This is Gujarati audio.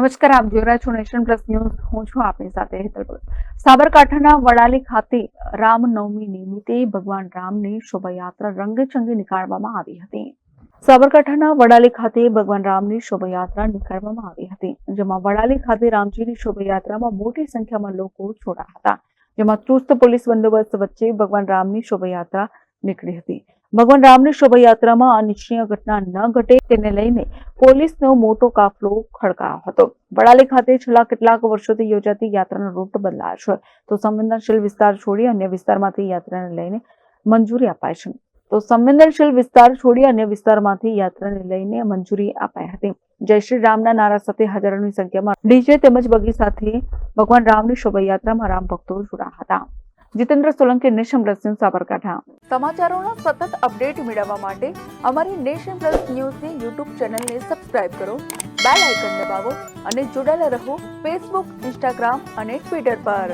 નમસ્કાર, આપ જોઈ રહ્યા છો નેશન પ્લસ ન્યૂઝ. હું છું આપની સાથે હેતલ ભગત. સાબરકાંઠાના વડાલી ખાતે રામનવમી નિમિત્તે ભગવાન રામની શોભાયાત્રા રંગેચંગે નીકાળવામાં આવી હતી. સાબરકાંઠાના વડાલી ખાતે ભગવાન રામની શોભાયાત્રા નીકાળવામાં આવી હતી, જેમાં વડાલી ખાતે રામજીની શોભાયાત્રામાં મોટી સંખ્યામાં લોકો જોડાયા હતા, જેમાં ચુસ્ત પોલીસ બંદોબસ્ત વચ્ચે ભગવાન રામની શોભાયાત્રા નીકળી હતી. ભગવાન રામની શોભાયાત્રામાં અનિચ્છનીય ઘટના ન ઘટે તેને લઈને પોલીસનો મોટો કાફલો ખડકાયો હતો. વડાલી ખાતે છેલ્લા કેટલાક વર્ષોથી યોજાતી યાત્રાનો રૂટ બદલાયો છે, તો સંવેદનશીલ વિસ્તાર છોડી અન્ય વિસ્તારમાંથી યાત્રાને લઈને મંજૂરી અપાઈ હતી. જય શ્રી રામના નારા સાથે હજારોની સંખ્યામાં ડીજે તેમજ બગી સાથે ભગવાન રામની શોભાયાત્રામાં રામ ભક્તો જોડાયા હતા. Jitendra Solanki, nation plus news, Sabarkantha. સમાચારોના સતત અપડેટ મેળવવા માટે અમારી નેશન પ્લસ ન્યૂઝની યુટ્યુબ ચેનલને સબસ્ક્રાઇબ કરો, બેલ આઇકન દબાવો અને જોડાયેલા રહો ફેસબુક, ઇન્સ્ટાગ્રામ અને ટ્વિટર પર.